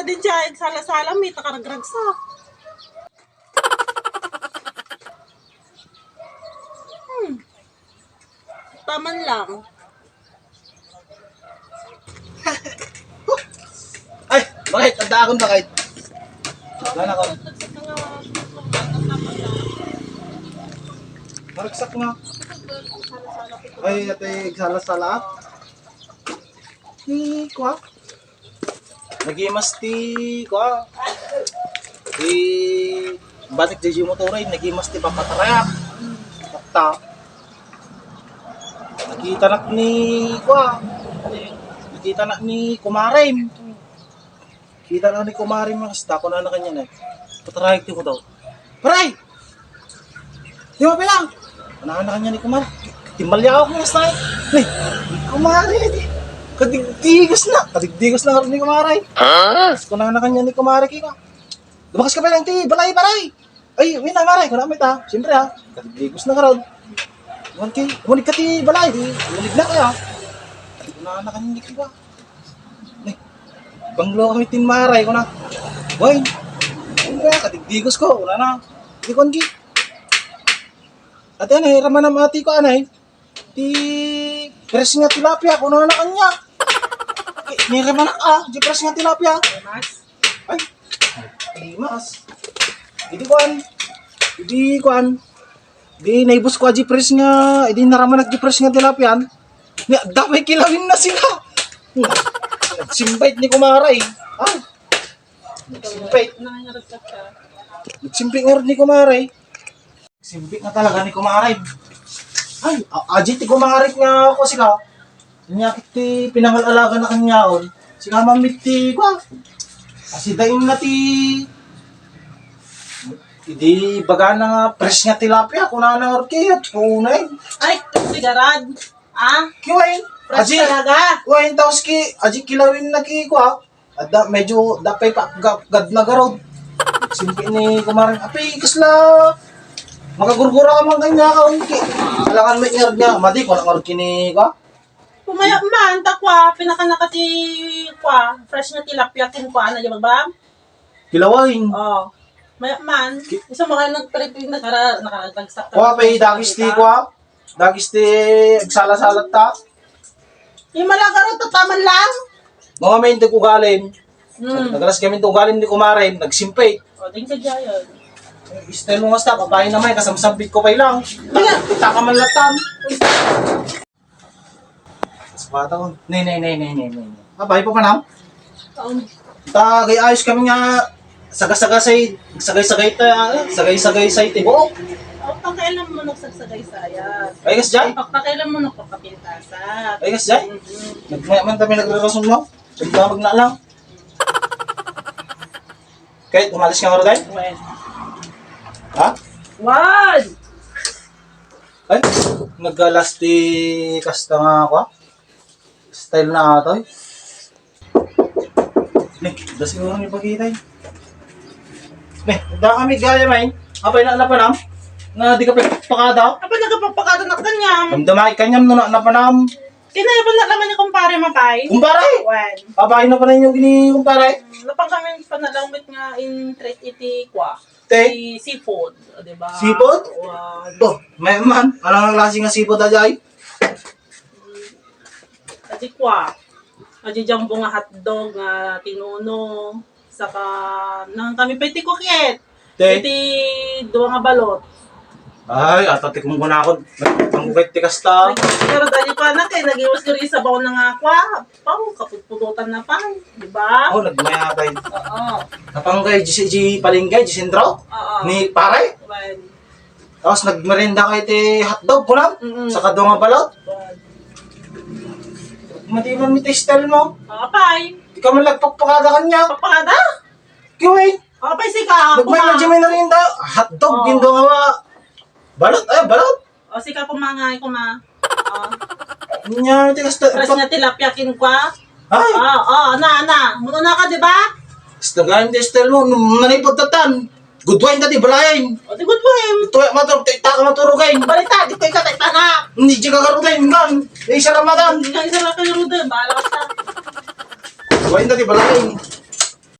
din siya, sala-sala, may takaragragsak. Taman lang. Ay, bakit? Tandaan bakit? Wala ko. Maragsak na. Ay, ate, sala-sala. Ni, kwa? Nagimas ti, kwa? Batik di motoray, nagimas ti papatarayak. Takta. Nakita nak ni, kwa? Nakita nak ni Kumarim. Kita na ni Kumarim ang hasta ko na kanya na. Patarayak ti mo daw. Paray! Di mo bilang? Panahan na kanya ni Kumarim. Timbalya ako ng hasta eh. Hey, Kumarim! Kadigdigos na nga rin ni Kumaray. Kunahan na kanya ni Kumaray kika. Lumakas ka pa lang ti, balay! Ay, wina Maray, kunamit ha. Siyempre ha, kadigdigos na ka rin. Umulig ka ti balay, umulig na kaya. Kunahan na kanya ni Kika. Banglo kami tin Maray ko na. Boy, siyempre ha, kadigdigos ko, wala na. Hindi ko anki. At yan eh, raman na mati ko anay. Ti pres nga tilapia, kunahan na kanya. Ni raman na di pres nga tilapia. Ay, limas. Hindi kuan. Di naibos ko aji pres nga, hindi naraman nag pres nga tilapian. Ni dapay kilawin na sila. Nagsimbait ni Kumaray. Ay. Nagsimbait nga ni Kumaray. Nagsimbait na talaga ni Kumaray. Ay, aji ti Kumaray nga ako sila. Nyakit ti pinangalalaga na kanyaon. Sila mamit ti kwa. Asidain na ti hindi baga na nga fresh nga tilapia kung na nga orkiyot kunay. Ay, sigarad. Kiwain. Fresh Aji, talaga. kuwain taos ki, aji kilawin na ki ko ha. At medyo dapay pa gad na garod. Simpi ni Kumarin, api kasla. Makagurgura ka man kanya ka unki. Alangan may ngard niya, madi ko na ngard kini ko. Pumaya man, takwa, pinakanakati kwa, fresh na tilapia kin kwa, na di ba ba? Kilawain. Oo. Maya man, isa mga nagparipig nakaragtagsak. Kuha pa dagis ti ko. Dagis ti agsala-salat ta. Yung malakaroon, tataman lang. Mga may hindi ko galing. Nagalas kami ito galing ni Kumarin, nagsimpay. O, din ka dyan. Style mo nga stop, papahin naman, kasamsambit ko pa lang. Kita ka man latan. Sapata ko. Nay. Abay pa nam? Tagay ayos kami nga sagay-sagay sa tibo. Pakailan mo nagsasagay-sayas. Ay gas jay? Pakailan mo nagpapapintasat. Ay gas jay? Nagmayaman kami nagrarason mo. Sumtawag na lang. Kahit umalis ka nga rin? When? Ha? One! Ay, naggalasti kasta nga ako. Style na ito. Da siguro ni pagkitay. Da kami gaya may. Apay na napanam. Na di ka pakada. Kapag nagpapakada na kanyam, Damdamay kanyam no na napanam. kinayabal na naman yung kumpare mapay. Kumpare! When? Apay na pa rin yung gini kumpare. Lapang kami panalambit nga in treat iti kwa. Te? Seafood, di ba? Seafood? Wow. Oh, may man. Anong klase nga sipot ajay? Adi kwa. Adi jumbo nga hotdog nga tinuno. Saka nang kami pa iti kukit. Te? Iti duwa nga balot. Ay, atatik mo ko na ako. Ang bait ti kasta. Pero dali pa na kay nagiwas ko rin sa baon na nga kwa. Pang kaputpututan na pang, di ba? Oh, nagmayatay. Oo. Napanggay, G Palinggay, G Sentro. Oo. Ni pare. When? Tapos nagmerenda kayo ti hotdog ko lang. Sa kadong nga balot. Matiman mi ti style mo. Apay. Di ka man nagpagpakada kanya. Papakada? Kiway. Apay si ka. Nagmay na rin da. Hotdog, Oo. gindo nga. Balot, ay balot. O si ka kumangay kuma. Nya, ti kasta. Fresh na tilapia kin kwa. Ay, Na. Muno na ka, di ba? stagahan ti style mo. Manipod tatan. Good wine dati, balayin. O, di good po eh. Ito ay maturog, ita ka maturugayin. Balita, di ko ikatay tanga. Hindi di ka karugayin, gan. Isa Ramadan. Hindi ka isa lang kayo rin. Bahala ka sa. Wine dati, balayin.